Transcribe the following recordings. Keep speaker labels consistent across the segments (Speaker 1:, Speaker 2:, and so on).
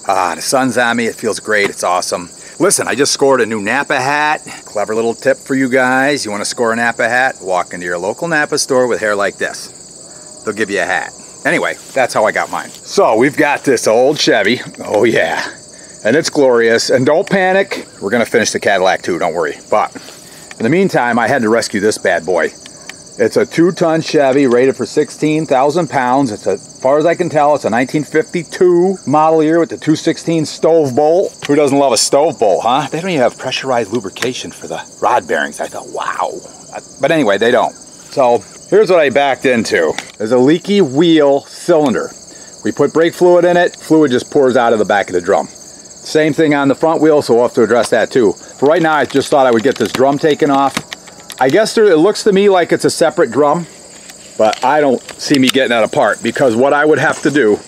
Speaker 1: The sun's on me. It feels great. It's awesome. Listen, I just scored a new Napa hat. Clever little tip for you guys. You want to score a Napa hat? Walk into your local Napa store with hair like this. They'll give you a hat. Anyway, that's how I got mine. So we've got this old Chevy. Oh yeah. And it's glorious. And don't panic. We're going to finish the Cadillac too. Don't worry. But in the meantime, I had to rescue this bad boy. It's a 2-ton Chevy rated for 16,000 pounds. It's, as far as I can tell, it's a 1952 model year with the 216 stove bolt. Who doesn't love a stove bolt, huh? They don't even have pressurized lubrication for the rod bearings. I thought, wow. But anyway, they don't. So here's what I backed into. There's a leaky wheel cylinder. We put brake fluid in it. Fluid just pours out of the back of the drum. Same thing on the front wheel, so we'll have to address that too. For right now, I just thought I would get this drum taken off. I guess it looks to me like it's a separate drum, but I don't see me getting that apart, because what I would have to do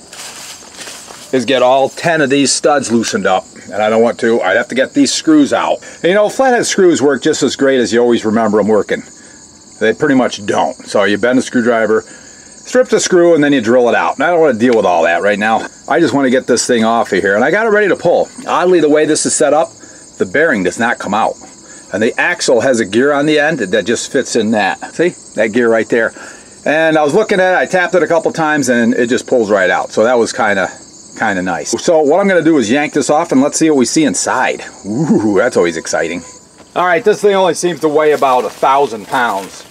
Speaker 1: is get all 10 of these studs loosened up, and I don't want to. I'd have to get these screws out. And you know, flathead screws work just as great as you always remember them working. They pretty much don't. So you bend a screwdriver, strip the screw, and then you drill it out. And I don't want to deal with all that right now. I just want to get this thing off of here, and I got it ready to pull. Oddly, the way this is set up, the bearing does not come out. And the axle has a gear on the end that just fits in that. See? That gear right there. And I was looking at it, I tapped it a couple times, and it just pulls right out. So that was kind of nice. So what I'm going to do is yank this off, and let's see what we see inside. Ooh, that's always exciting. All right, this thing only seems to weigh about 1,000 pounds.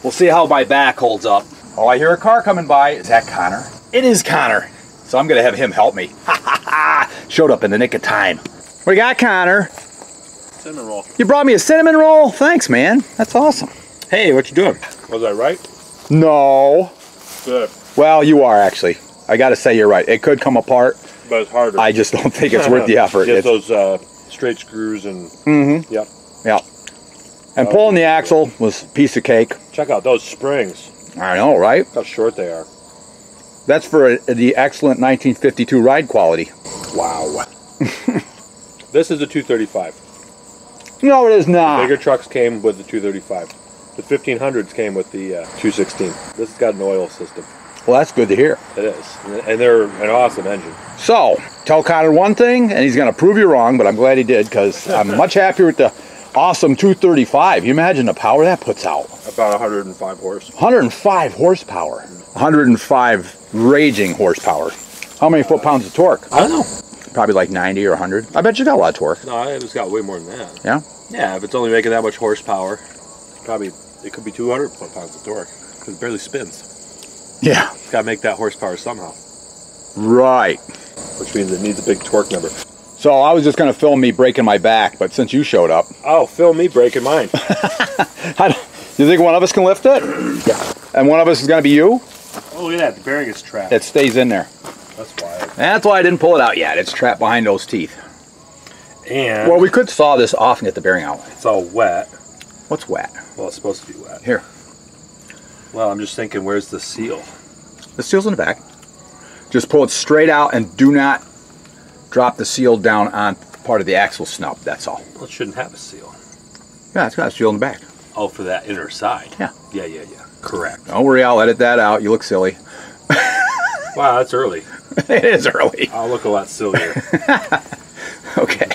Speaker 1: We'll see how my back holds up. Oh, I hear a car coming by. Is that Connor? It is Connor. So I'm going to have him help me. Ha ha ha! Showed up in the nick of time. What you got, Connor?
Speaker 2: Cinnamon roll.
Speaker 1: You brought me a cinnamon roll? Thanks, man. That's awesome. Hey, what you doing?
Speaker 2: Was I right?
Speaker 1: No.
Speaker 2: Good.
Speaker 1: Well, you are actually. I got to say you're right. It could come apart.
Speaker 2: But it's harder.
Speaker 1: I just don't think it's worth the effort.
Speaker 2: Get those straight screws and...
Speaker 1: Mm-hmm.
Speaker 2: Yep.
Speaker 1: Yep. And pulling the axle was a piece of cake.
Speaker 2: Check out those springs.
Speaker 1: I know, right?
Speaker 2: Look how short they are.
Speaker 1: That's for the excellent 1952 ride quality. Wow.
Speaker 2: This is the 235.
Speaker 1: No, it is not.
Speaker 2: Bigger trucks came with the 235. The 1500s came with the 216. This has got an oil system.
Speaker 1: Well, that's good to hear.
Speaker 2: It is. And they're an awesome engine.
Speaker 1: So, tell Connor one thing, and he's going to prove you wrong, but I'm glad he did, because I'm much happier with the awesome 235. You imagine the power that puts out.
Speaker 2: About 105 horse.
Speaker 1: 105 horsepower. 105 raging horsepower. How many foot-pounds of torque?
Speaker 2: I don't know.
Speaker 1: Probably like 90 or 100. I bet you got a lot of torque.
Speaker 2: No, it's got way more than that.
Speaker 1: Yeah?
Speaker 2: Yeah, if it's only making that much horsepower, it could be 200 foot-pounds of torque, because it barely spins.
Speaker 1: Yeah.
Speaker 2: It's got to make that horsepower somehow.
Speaker 1: Right.
Speaker 2: Which means it needs a big torque number.
Speaker 1: So I was just going to film me breaking my back, but since you showed up...
Speaker 2: Oh, film me breaking mine.
Speaker 1: You think one of us can lift it?
Speaker 2: Yeah.
Speaker 1: And one of us is going to be you?
Speaker 2: Oh, look at that. The bearing is trapped.
Speaker 1: It stays in there.
Speaker 2: That's why.
Speaker 1: That's why I didn't pull it out yet. It's trapped behind those teeth.
Speaker 2: And...
Speaker 1: Well, we could saw this off and get the bearing out.
Speaker 2: It's all wet.
Speaker 1: What's wet?
Speaker 2: Well, it's supposed to be wet.
Speaker 1: Here.
Speaker 2: Well, I'm just thinking, where's the seal?
Speaker 1: The seal's in the back. Just pull it straight out and do not drop the seal down on part of the axle snub. That's all.
Speaker 2: Well, it shouldn't have a seal.
Speaker 1: Yeah, it's got a seal in the back.
Speaker 2: Oh, for that inner side.
Speaker 1: Yeah.
Speaker 2: Yeah. Correct.
Speaker 1: Don't worry, I'll edit that out. You look silly.
Speaker 2: Wow, that's early.
Speaker 1: It is early.
Speaker 2: I'll look a lot sillier.
Speaker 1: Okay.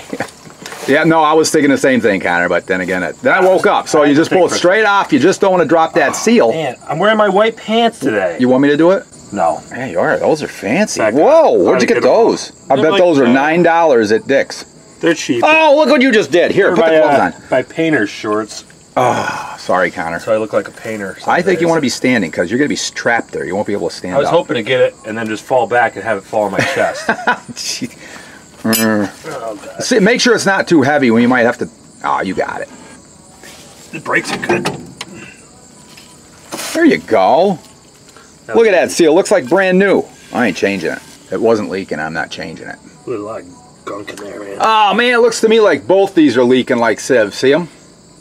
Speaker 1: Yeah, no, I was thinking the same thing, Connor, but then again, then I woke up. So you just pull it straight off. You just don't want to drop that seal.
Speaker 2: Man, I'm wearing my white pants today.
Speaker 1: You want me to do it?
Speaker 2: No.
Speaker 1: Yeah, you are. Those are fancy.
Speaker 2: Back
Speaker 1: Whoa, where'd you get those? I bet
Speaker 2: like,
Speaker 1: those are $9 at Dick's.
Speaker 2: They're cheap.
Speaker 1: Oh, look what you just did. Here, put the clothes on.
Speaker 2: My painter's shorts.
Speaker 1: Oh, sorry, Connor.
Speaker 2: So I look like a painter.
Speaker 1: I think you want to be standing because you're going to be strapped there. You won't be able to stand up.
Speaker 2: I was hoping to get it and then just fall back and have it fall on my chest.
Speaker 1: See, make sure it's not too heavy when you might have to... Oh, you got it.
Speaker 2: The brakes are good.
Speaker 1: There you go. Look at that seal. Looks like brand new. I ain't changing it. It wasn't leaking. I'm not changing it.
Speaker 2: There's a lot of gunk in there, man.
Speaker 1: Oh, man, it looks to me like both these are leaking like sieves. See them?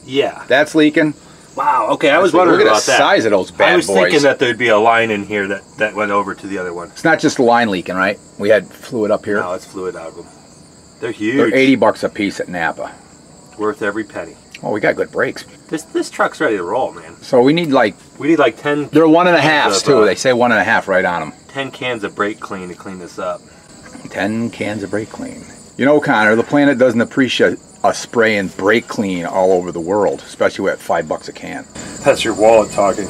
Speaker 2: Yeah.
Speaker 1: That's leaking.
Speaker 2: Wow, okay, I was wondering about that.
Speaker 1: Look at the size of those bad boys.
Speaker 2: I was thinking that there'd be a line in here that went over to the other one.
Speaker 1: It's not just the line leaking, right? We had fluid up here.
Speaker 2: No, it's fluid out of them. They're huge.
Speaker 1: They're 80 bucks a piece at Napa.
Speaker 2: Worth every penny.
Speaker 1: Oh, we got good brakes.
Speaker 2: This truck's ready to roll, man.
Speaker 1: So we need like...
Speaker 2: We need like 10...
Speaker 1: They're 1.5s too. They say 1.5 right on them.
Speaker 2: 10 cans of brake clean to clean this up.
Speaker 1: 10 10 cans of brake clean. You know, Connor, the planet doesn't appreciate us spraying brake clean all over the world, especially at $5 a can.
Speaker 2: That's your wallet talking.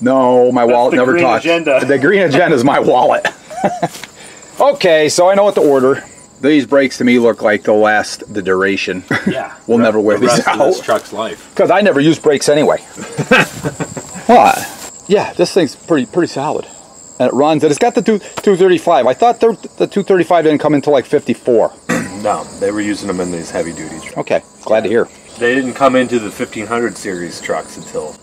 Speaker 1: No, my wallet never talks. The green agenda is my wallet. Okay, so I know what to order. These brakes to me look like they'll last the duration.
Speaker 2: Yeah.
Speaker 1: We'll never wear these out.
Speaker 2: This truck's life.
Speaker 1: Because I never use brakes anyway. What? Yeah, this thing's pretty solid. And it runs, and it's got the 235. I thought the 235 didn't come until like 54.
Speaker 2: No, they were using them in these heavy duty trucks.
Speaker 1: Okay, glad to hear.
Speaker 2: They didn't come into the 1500 series trucks until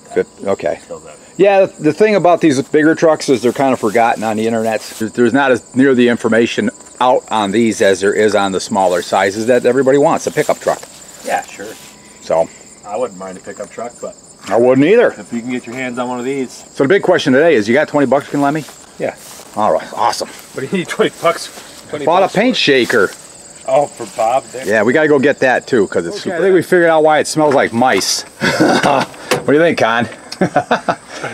Speaker 1: okay.
Speaker 2: Until then.
Speaker 1: Yeah, the thing about these bigger trucks is they're kind of forgotten on the internet. There's not as near the information out on these as there is on the smaller sizes that everybody wants, a pickup truck.
Speaker 2: Yeah, sure.
Speaker 1: So
Speaker 2: I wouldn't mind a pickup truck, but
Speaker 1: I wouldn't either.
Speaker 2: If you can get your hands on one of these.
Speaker 1: So the big question today is, you got 20 bucks you can lend me?
Speaker 2: Yeah.
Speaker 1: All right, awesome.
Speaker 2: What do you need 20 bucks? 20
Speaker 1: Bought
Speaker 2: bucks
Speaker 1: a paint shaker.
Speaker 2: Oh, for Bob there?
Speaker 1: Yeah, we got to go get that too, because it's super. I think we figured out why it smells like mice. What do you think, Con?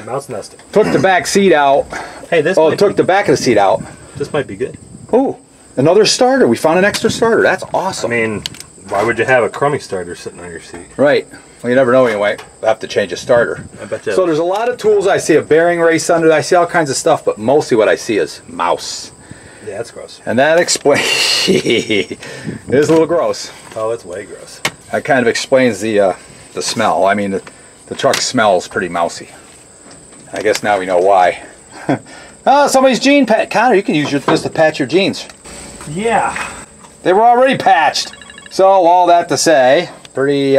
Speaker 2: Mouse nesting.
Speaker 1: Took the back seat out.
Speaker 2: Hey, this.
Speaker 1: Oh, took the back of the seat out.
Speaker 2: This might be good.
Speaker 1: Oh, another starter. We found an extra starter. That's awesome.
Speaker 2: I mean, why would you have a crummy starter sitting on your seat?
Speaker 1: Right. Well, you never know anyway. We'll have to change a starter.
Speaker 2: I bet you.
Speaker 1: So there's a lot of tools. I see a bearing race under. I see all kinds of stuff, but mostly what I see is mouse.
Speaker 2: Yeah, that's gross.
Speaker 1: And that explains. It is a little gross.
Speaker 2: Oh, it's way gross.
Speaker 1: That kind of explains the smell. I mean, the truck smells pretty mousy. I guess now we know why. Oh, somebody's jean patch. Connor, you can use this to patch your jeans.
Speaker 2: Yeah.
Speaker 1: They were already patched. So all that to say, pretty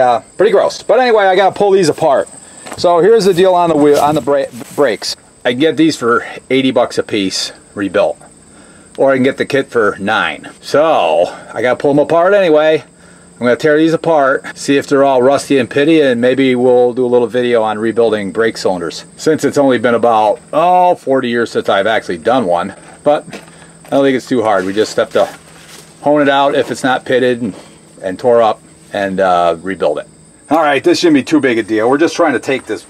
Speaker 1: gross. But anyway, I got to pull these apart. So here's the deal on the wheel, on the brakes. I can get these for 80 bucks a piece rebuilt, or I can get the kit for $9. So I got to pull them apart anyway. I'm going to tear these apart, see if they're all rusty and pitty, and maybe we'll do a little video on rebuilding brake cylinders. Since it's only been about, 40 years since I've actually done one. But I don't think it's too hard. We just have to hone it out if it's not pitted and tore up, and rebuild it. Alright, this shouldn't be too big a deal. We're just trying to take this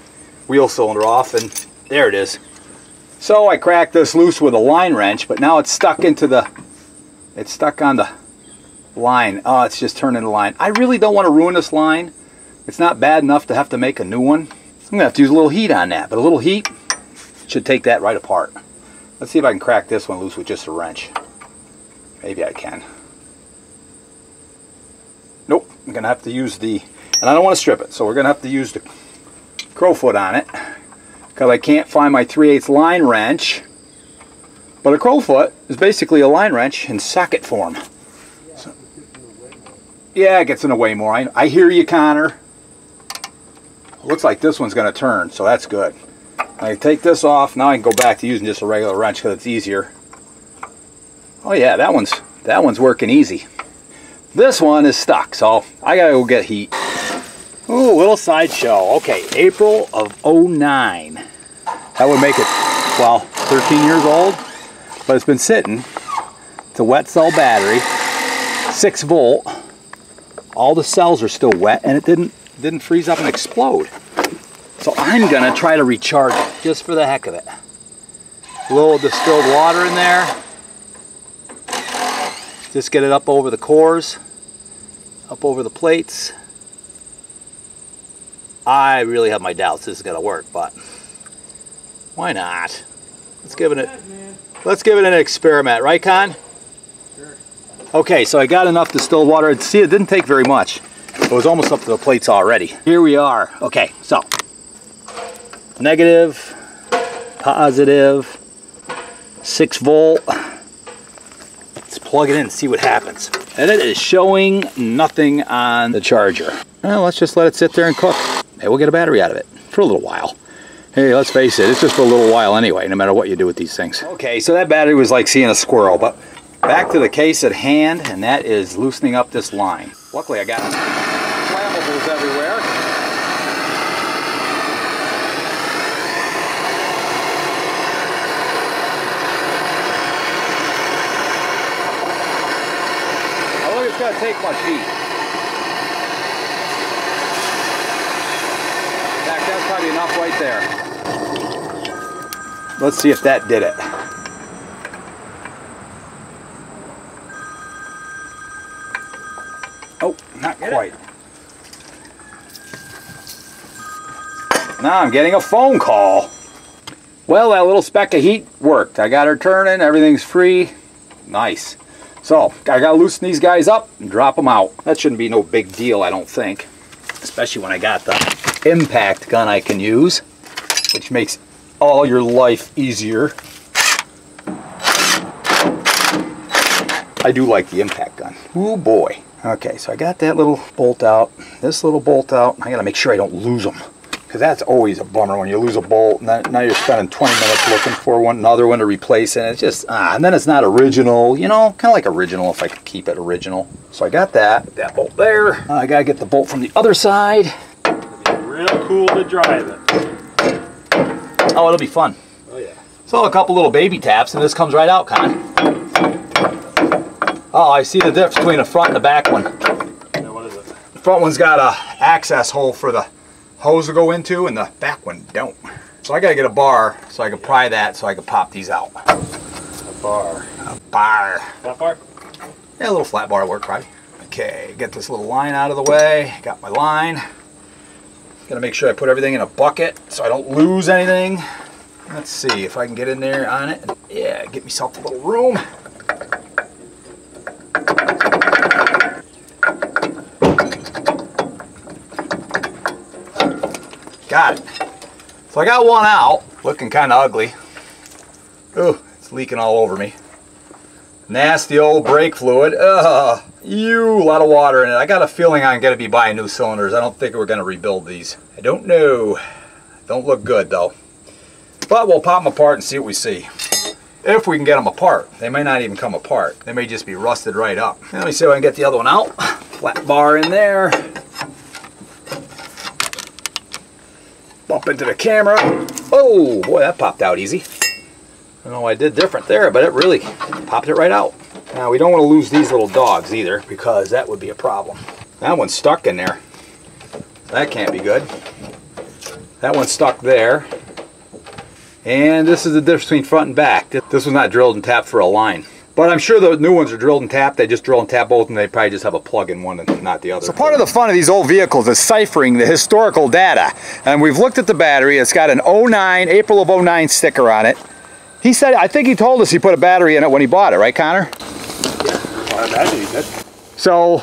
Speaker 1: wheel cylinder off, and there it is. So I cracked this loose with a line wrench, but now it's stuck into the, it's stuck on the line. Oh, it's just turning the line. I really don't want to ruin this line. It's not bad enough to have to make a new one. I'm going to have to use a little heat on that, but a little heat should take that right apart. Let's see if I can crack this one loose with just a wrench. Maybe I can. Nope, I'm going to have to use the, and I don't want to strip it, so we're going to have to use the crowfoot on it, because I can't find my 3/8 line wrench. But a crowfoot is basically a line wrench in socket form. So, yeah, it gets in the way more. I hear you, Connor. Looks like this one's going to turn, so that's good. I take this off. Now I can go back to using just a regular wrench because it's easier. Oh yeah, that one's working easy. This one is stuck, so I gotta go get heat. Ooh, little sideshow. Okay, April of '09. That would make it, well, 13 years old, but it's been sitting. It's a wet cell battery, 6 volt. All the cells are still wet, and it didn't freeze up and explode. So I'm gonna try to recharge it just for the heck of it. A little distilled water in there. Just get it up over the cores, up over the plates. I really have my doubts this is gonna work, but why not? Let's give it an experiment, right, Con?
Speaker 2: Sure.
Speaker 1: Okay, so I got enough distilled water. See, it didn't take very much. It was almost up to the plates already. Here we are. Okay, so negative, positive, 6 volt. Let's plug it in and see what happens. And it is showing nothing on the charger. Well, let's just let it sit there and cook. Maybe we'll get a battery out of it for a little while. Hey, let's face it, it's just for a little while anyway, no matter what you do with these things. Okay, so that battery was like seeing a squirrel, but back to the case at hand, and that is loosening up this line. Luckily, I got flammables everywhere. I don't think it's going to take much heat. In fact, that's probably enough right there. Let's see if that did it. Oh, not quite. Now I'm getting a phone call. Well, that little speck of heat worked. I got her turning, everything's free. Nice. So, I gotta loosen these guys up and drop them out. That shouldn't be no big deal, I don't think. Especially when I got the impact gun I can use, which makes all your life easier. I do like the impact gun. Ooh boy. Okay, so I got that little bolt out, this little bolt out. I gotta make sure I don't lose them, because that's always a bummer when you lose a bolt and now you're spending 20 minutes looking for another one to replace, and it's just, and then it's not original, you know, kind of like original if I could keep it original. So I got that bolt there. I gotta get the bolt from the other side.
Speaker 2: It'll be real cool to drive it.
Speaker 1: Oh, it'll be fun.
Speaker 2: Oh yeah.
Speaker 1: So a couple little baby taps and this comes right out, kind of. Oh, I see the difference between the front and the back one.
Speaker 2: Yeah, what is it?
Speaker 1: The front one's got a access hole for the hose to go into, and the back one don't. So I gotta get a bar so I can pry that so I can pop these out.
Speaker 2: A bar.
Speaker 1: A bar.
Speaker 2: Flat bar?
Speaker 1: Yeah, a little flat bar will work probably. Okay, get this little line out of the way. Got my line. Gotta make sure I put everything in a bucket so I don't lose anything. Let's see if I can get in there on it. Yeah, get myself a little room. Got it. So I got one out, looking kind of ugly. Ooh, it's leaking all over me. Nasty old brake fluid. A lot of water in it. I got a feeling I'm going to be buying new cylinders. I don't think we're going to rebuild these. I don't know. Don't look good though. But we'll pop them apart and see what we see. If we can get them apart. They may not even come apart. They may just be rusted right up. Let me see if I can get the other one out. Flat bar in there. Bump into the camera. Oh, boy, that popped out easy. I don't know what I did different there, but it really popped it right out. Now, we don't want to lose these little dogs either, because that would be a problem. That one's stuck in there. That can't be good. That one's stuck there. And this is the difference between front and back. This was not drilled and tapped for a line. But I'm sure the new ones are drilled and tapped. They just drill and tap both, and they probably just have a plug in one and not the other. So part of the fun of these old vehicles is ciphering the historical data. And we've looked at the battery. It's got an 09, April of 09 sticker on it. He said, I think he told us he put a battery in it when he bought it, right, Connor?
Speaker 2: Yeah, I imagine he did.
Speaker 1: So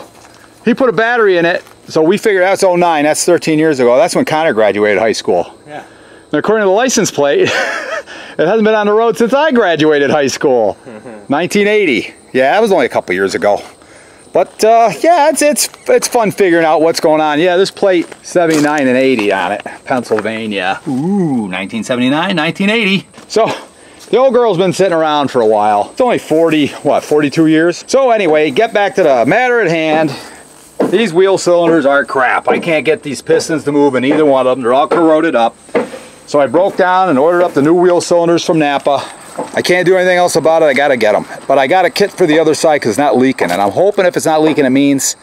Speaker 1: he put a battery in it. So we figured that's 09. That's 13 years ago. That's when Connor graduated high school.
Speaker 2: Yeah.
Speaker 1: And according to the license plate, it hasn't been on the road since I graduated high school. 1980. Yeah, that was only a couple years ago. But yeah, it's fun figuring out what's going on. Yeah, this plate 79 and 80 on it. Pennsylvania. Ooh, 1979, 1980. So the old girl's been sitting around for a while. It's only 42 years? So anyway, get back to the matter at hand. These wheel cylinders are crap. I can't get these pistons to move in either one of them. They're all corroded up. So I broke down and ordered up the new wheel cylinders from Napa. I can't do anything else about it. I gotta get them. But I got a kit for the other side because it's not leaking. And I'm hoping if it's not leaking, it means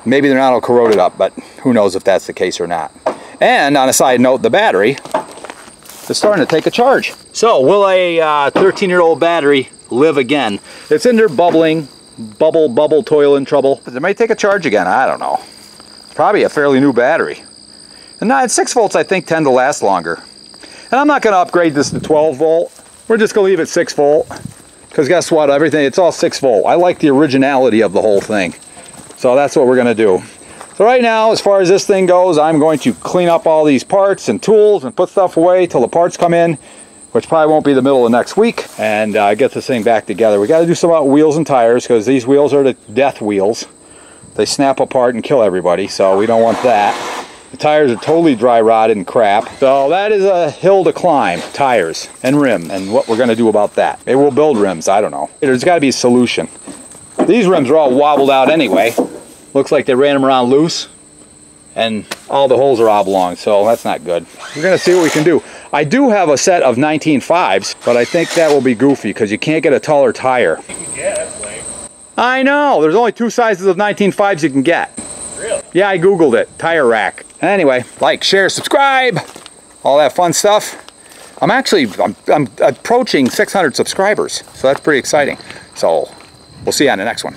Speaker 1: maybe they're not all corroded up. But who knows if that's the case or not. And on a side note, the battery is starting to take a charge. So will a 13-year-old battery live again? It's in there bubbling, bubble, toiling trouble. It may take a charge again. I don't know. Probably a fairly new battery. And now at 6 volts, I think tend to last longer. And I'm not going to upgrade this to 12 volt. We're just going to leave it 6 volt. Because guess what? Everything, it's all 6 volt. I like the originality of the whole thing. So that's what we're going to do. So right now, as far as this thing goes, I'm going to clean up all these parts and tools and put stuff away till the parts come in, which probably won't be the middle of next week, and get this thing back together. We got to do some about wheels and tires, because these wheels are the death wheels. They snap apart and kill everybody, so we don't want that. The tires are totally dry rotted and crap. So that is a hill to climb, tires and rim, and what we're gonna do about that. Maybe we'll build rims, I don't know. There's gotta be a solution. These rims are all wobbled out anyway. Looks like they ran them around loose, and all the holes are oblong, so that's not good. We're gonna see what we can do. I do have a set of 19.5s, but I think that will be goofy because you can't get a taller tire.
Speaker 2: Yeah, that's lame.
Speaker 1: I know, there's only 2 sizes of 19.5s you can get.
Speaker 2: Really?
Speaker 1: Yeah, I googled it, tire rack. Anyway, like, share, subscribe, all that fun stuff. I'm approaching 600 subscribers, so that's pretty exciting. So we'll see you on the next one.